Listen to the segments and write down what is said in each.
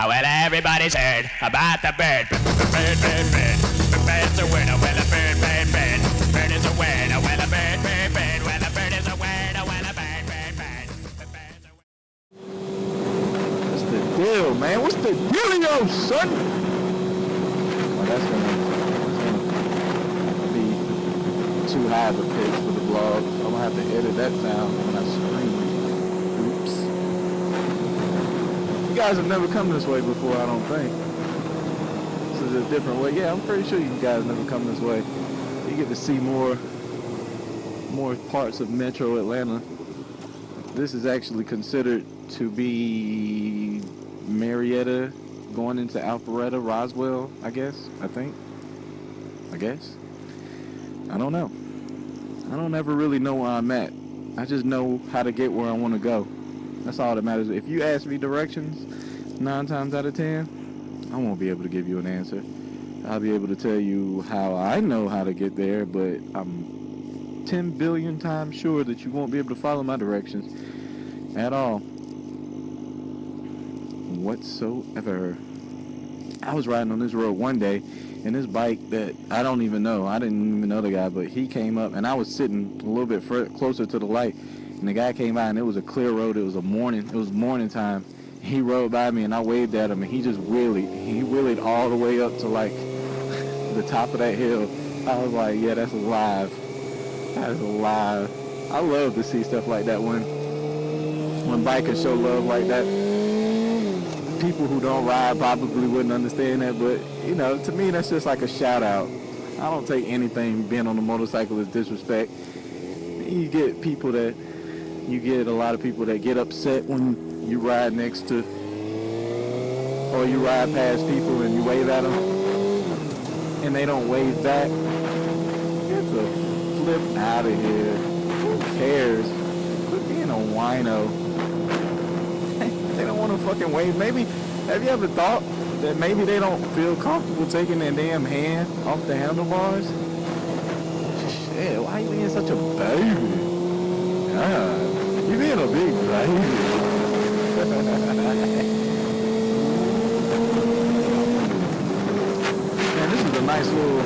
Well, everybody's heard about the bird. Bird, bird, bird. Bird's a word. Well, a bird, bird, bird. Bird is a word. Well, a bird, bird, bird. Well, a bird is a word. Well, a bird, bird, bird. Bird's a word. What's the deal, man? What's the dealio, son? Well, that's gonna be too high of a pitch for the vlog. I'm gonna have to edit that sound when I scream. You guys have never come this way before, I don't think. This is a different way. Yeah, I'm pretty sure you guys never come this way. You get to see more parts of Metro Atlanta. This is actually considered to be Marietta going into Alpharetta, Roswell, I guess. I guess. I don't know. I don't ever really know where I'm at. I just know how to get where I want to go. That's all that matters. If you ask me directions, 9 times out of 10, I won't be able to give you an answer. I'll be able to tell you how I know how to get there, but I'm 10 billion times sure that you won't be able to follow my directions at all. Whatsoever. I was riding on this road one day, and this bike that I don't even know, I didn't even know the guy, but he came up, and I was sitting a little bit closer to the light, and the guy came by, and it was a clear road. It was morning time. He rode by me, and I waved at him, and he just wheelied all the way up to like the top of that hill. I was like, yeah, that's live. That is live. I love to see stuff like that when bikers show love like that. People who don't ride probably wouldn't understand that, but you know, to me, that's just like a shout out. I don't take anything being on a motorcycle as disrespect. You get a lot of people that get upset when you ride next to, or you ride past people and you wave at them, and they don't wave back. Get the flip out of here. Who cares? Quit being a wino. They don't want to fucking wave. Maybe, have you ever thought that maybe they don't feel comfortable taking their damn hand off the handlebars? Shit, why you being such a baby? God, you being a big baby. Man, this is a nice little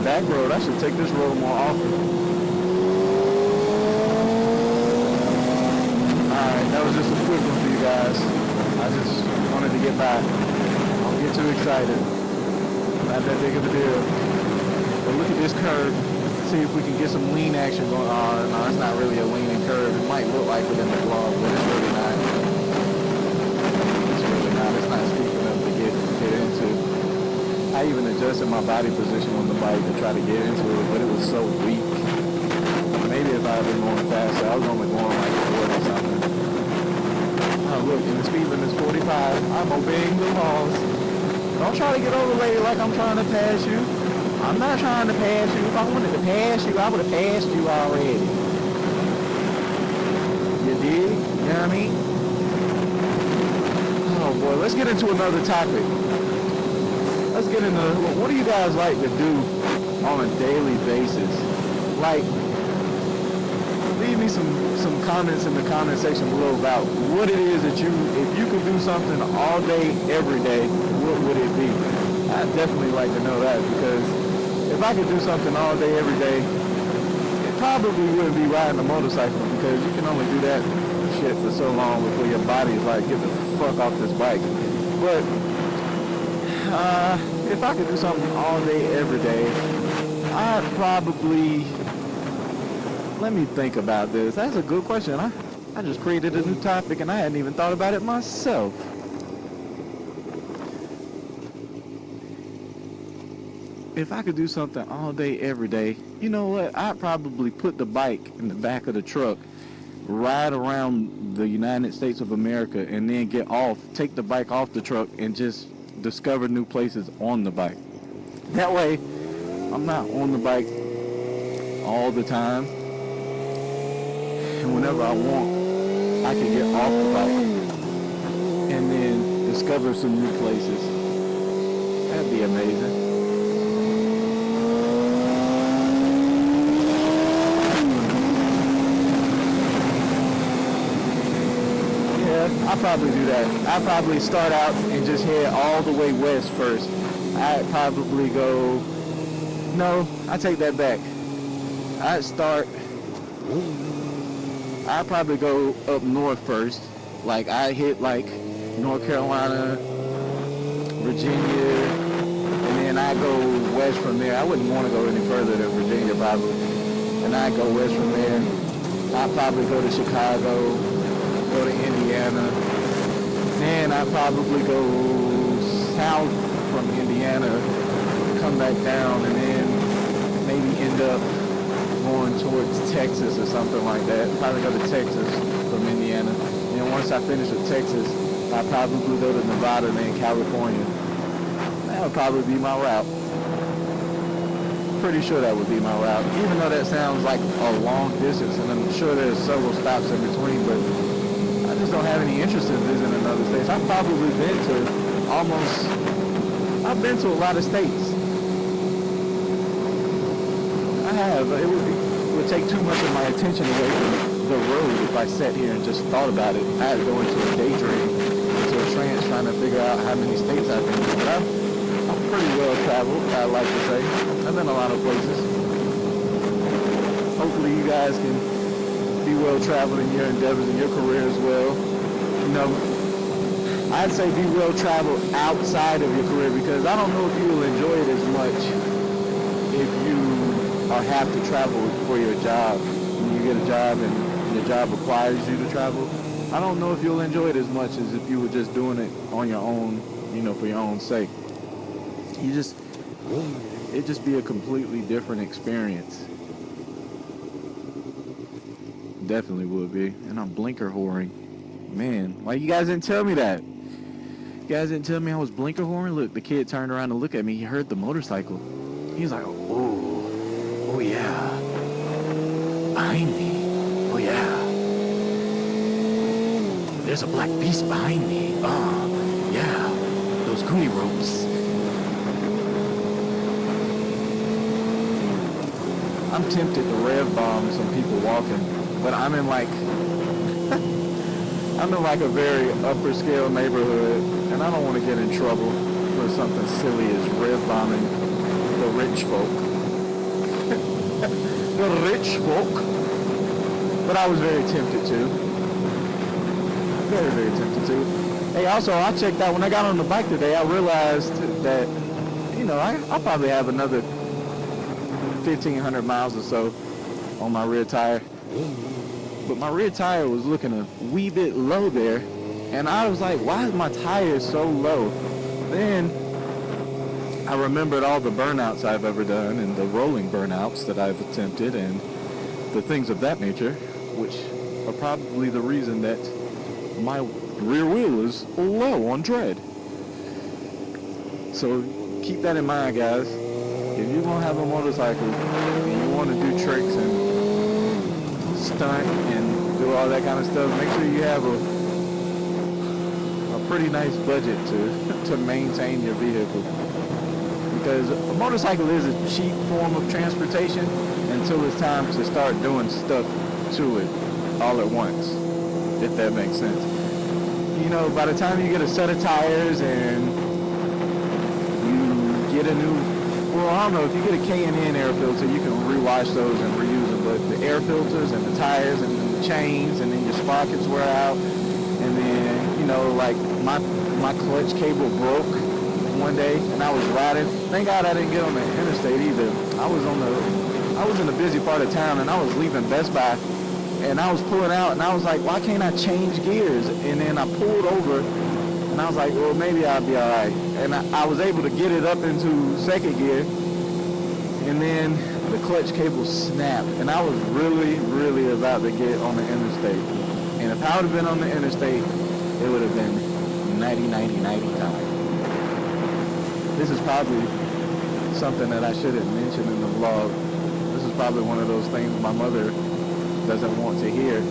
back road. I should take this road more often. Alright, that was just a quick one for you guys. I just wanted to get by. Don't get too excited. Not that big of a deal. But look at this curve. See if we can get some lean action going on. No, it's not really a leaning curve. It might look like it in the vlog, but it's really not. It's not steep enough to get into. I even adjusted my body position on the bike to try to get into it, but it was so weak. Maybe if I had been going faster, I was only going like 40 or something. Oh, look, and the speed limit is 45. I'm obeying the laws. Don't try to get over, lady, like I'm trying to pass you. I'm not trying to pass you. If I wanted to pass you, I would have passed you already. You dig? You know what I mean? Oh boy, let's get into another topic. Let's get into, what do you guys like to do on a daily basis? Like, leave me some comments in the comment section below about what it is that if you could do something all day, every day, what would it be? I'd definitely like to know that, because if I could do something all day, every day, it probably wouldn't be riding a motorcycle, because you can only do that shit for so long before your body's like, get the fuck off this bike. But if I could do something all day, every day, I'd probably, let me think about this. That's a good question. I just created a new topic and I hadn't even thought about it myself. If I could do something all day, every day, you know what? I'd probably put the bike in the back of the truck, ride around the United States of America, and then get off, take the bike off the truck, and just discover new places on the bike. That way, I'm not on the bike all the time. And whenever I want, I can get off the bike and then discover some new places. That'd be amazing. I I'll probably do that. I'll probably start out and just head all the way west first. I'd probably go... No, I take that back. I'd probably go up north first. Like, I hit, like, North Carolina, Virginia, and then I go west from there. I wouldn't want to go any further than Virginia, probably. And I go west from there. I'd probably go to Chicago, go to Indiana. Then I'd probably go south from Indiana, come back down, and then maybe end up going towards Texas or something like that. Probably go to Texas from Indiana. And once I finish with Texas, I'd probably go to Nevada and then California. That would probably be my route. Pretty sure that would be my route. Even though that sounds like a long distance, and I'm sure there's several stops in between, but I just don't have any interest in visiting another states. I've probably been to a lot of states. I have. It would take too much of my attention away from the road if I sat here and just thought about it. I had to go into a daydream, into a trance, trying to figure out how many states I've been to. But I'm pretty well traveled, I like to say. I've been a lot of places. Hopefully you guys can be well traveled in your endeavors in your career as well. You know, I'd say be well traveled outside of your career, because I don't know if you will enjoy it as much if you have to travel for your job. When you get a job and your job requires you to travel, I don't know if you'll enjoy it as much as if you were just doing it on your own, you know, for your own sake. It'd just be a completely different experience. Definitely would be. And I'm blinker whoring. Man, why you guys didn't tell me that? You guys didn't tell me I was blinker whoring? Look, the kid turned around to look at me. He heard the motorcycle. He's like, oh yeah. Behind me. Oh yeah. There's a black beast behind me. Oh, yeah. Those gooey ropes. I'm tempted to rev bomb some people walking, but I'm in like a very upper scale neighborhood, and I don't want to get in trouble for something silly as rev bombing the rich folk. The rich folk. But I was very tempted to. Very, very tempted to. Hey, also, I checked out, when I got on the bike today, I realized that, you know, I'll probably have another 1,500 miles or so on my rear tire. But my rear tire was looking a wee bit low there, and I was like, why is my tire so low? Then I remembered all the burnouts I've ever done and the rolling burnouts that I've attempted and the things of that nature, which are probably the reason that my rear wheel is low on tread. So keep that in mind, guys. If you're going to have a motorcycle and you want to do tricks and stunt and do all that kind of stuff, make sure you have a pretty nice budget to maintain your vehicle. Because a motorcycle is a cheap form of transportation until it's time to start doing stuff to it all at once, if that makes sense. You know, by the time you get a set of tires and you get a new, well, I don't know, if you get a K&N air filter, you can rewash those and reuse them, but the air filters and the tires and the chains, and then your sprockets wear out, and then, you know, like my clutch cable broke one day and I was riding. Thank God I didn't get on the interstate either. I was in a busy part of town, and I was leaving Best Buy, and I was pulling out, and I was like, why can't I change gears? And then I pulled over, and I was like, well, maybe I'll be all right. And I was able to get it up into second gear, and then the clutch cable snapped, and I was really, really about to get on the interstate. And if I would have been on the interstate, it would have been 90 time. This is probably something that I should have mentioned in the vlog. This is probably one of those things my mother doesn't want to hear.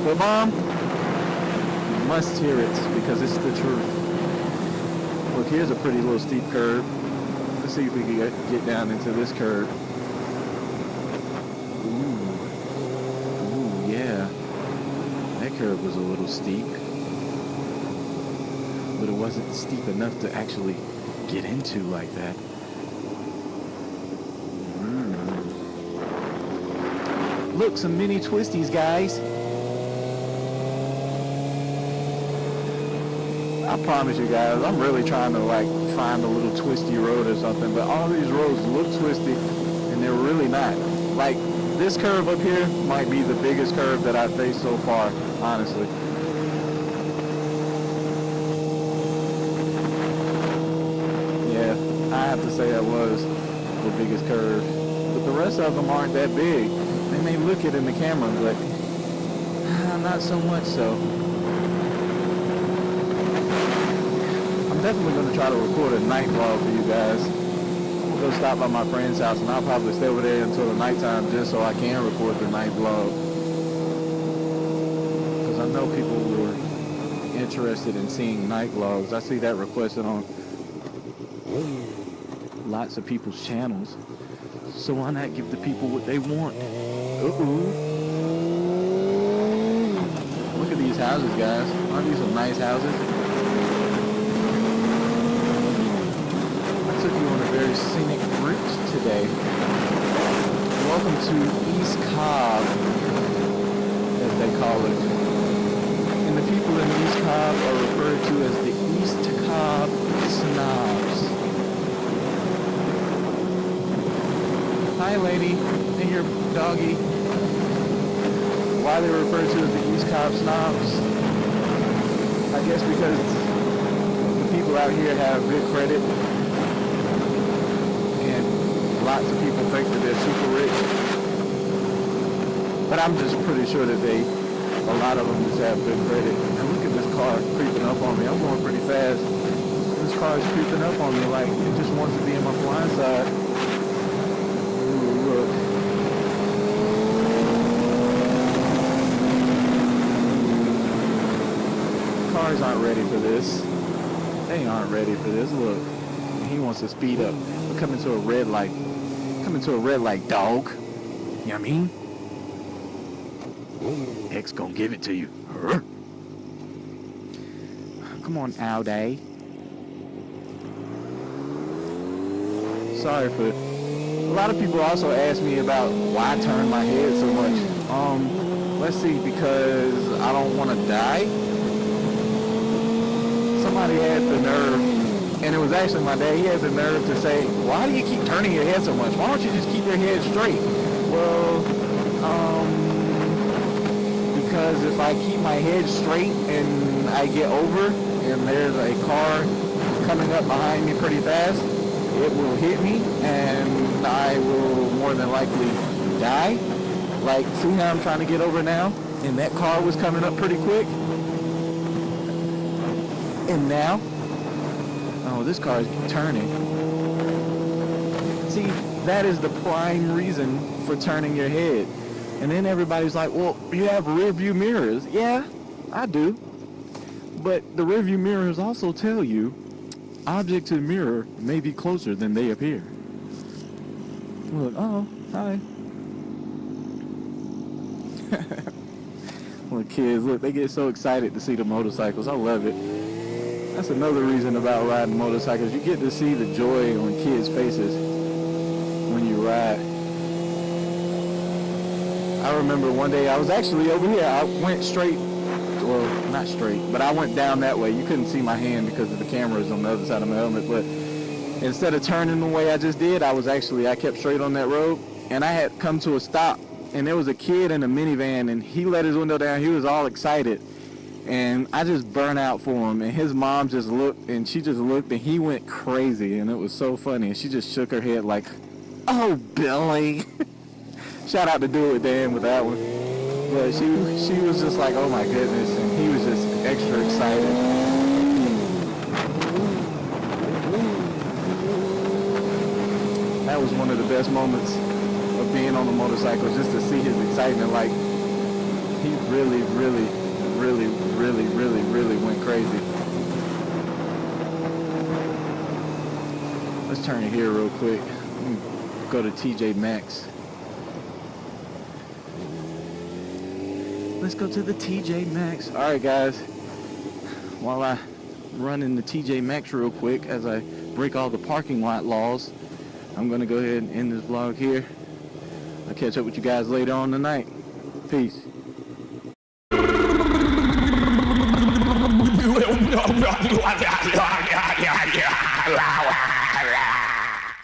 But Mom, you must hear it because it's the truth. Look, here's a pretty little steep curve. Let's see if we can get down into this curve. Ooh, yeah. That curve was a little steep. but it wasn't steep enough to actually get into like that. Look, some mini twisties, guys. I promise you guys, I'm really trying to like find a little twisty road or something, but all these roads look twisty and they're really not. Like this curve up here might be the biggest curve that I've faced so far, honestly. Yeah, I have to say that was the biggest curve. But the rest of them aren't that big. They may look it in the camera, but not so much so. I'm definitely going to try to record a night vlog for you guys. I'm going to go stop by my friend's house, and I'll probably stay over there until the nighttime just so I can record the night vlog. Because I know people were interested in seeing night vlogs. I see that requested on lots of people's channels. So why not give the people what they want? Look at these houses, guys. Aren't these some nice houses? I took you on a very scenic route today. Welcome to East Cobb, as they call it. And the people in East Cobb are referred to as the East Cobb Snobs. Hi, lady, and your doggy. Why they're referred to as the East Cobb Snobs? I guess because the people out here have good credit, and lots of people think that they're super rich. But I'm just pretty sure that a lot of them just have good credit. And look at this car creeping up on me. I'm going pretty fast. This car is creeping up on me like it just wants to be in my blind side. Cars aren't ready for this. They aren't ready for this. Look, he wants to speed up. We're coming to a red light. Coming to a red light, dog. You know what I mean? X gonna give it to you. Come on, Audi. Sorry for... A lot of people also ask me about why I turn my head so much. Let's see, because I don't want to die. Somebody had the nerve, and it was actually my dad, he had the nerve to say, why do you keep turning your head so much? Why don't you just keep your head straight? Well, because if I keep my head straight and I get over, and there's a car coming up behind me pretty fast, it will hit me, and I will more than likely die. Like, see how I'm trying to get over now? And that car was coming up pretty quick. And now, oh, this car is turning. See, that is the prime reason for turning your head. And then everybody's like, well, you have rear view mirrors. Yeah, I do. But the rear view mirrors also tell you objects in the mirror may be closer than they appear. Look, oh, hi. Look, kids, look, they get so excited to see the motorcycles. I love it. That's another reason about riding motorcycles. You get to see the joy on kids' faces when you ride. I remember one day I was actually over here. I went straight, well, not straight, but I went down that way. You couldn't see my hand because of the cameras on the other side of my helmet, but instead of turning the way I just did, I kept straight on that road, and I had come to a stop, and there was a kid in a minivan, and he let his window down. He was all excited. And I just burned out for him, and his mom just looked, and she just looked, and he went crazy, and it was so funny. And she just shook her head like, oh, Billy. Shout out to Do It Dan with that one. But she was just like, oh my goodness, and he was just extra excited. That was one of the best moments of being on a motorcycle, just to see his excitement. Like, he really went crazy. Let's turn it here real quick. Go to TJ Maxx. Let's go to the TJ Maxx. Alright guys, while I running the TJ Maxx real quick as I break all the parking lot laws. I'm going to go ahead and end this vlog here. I'll catch up with you guys later on tonight. Peace.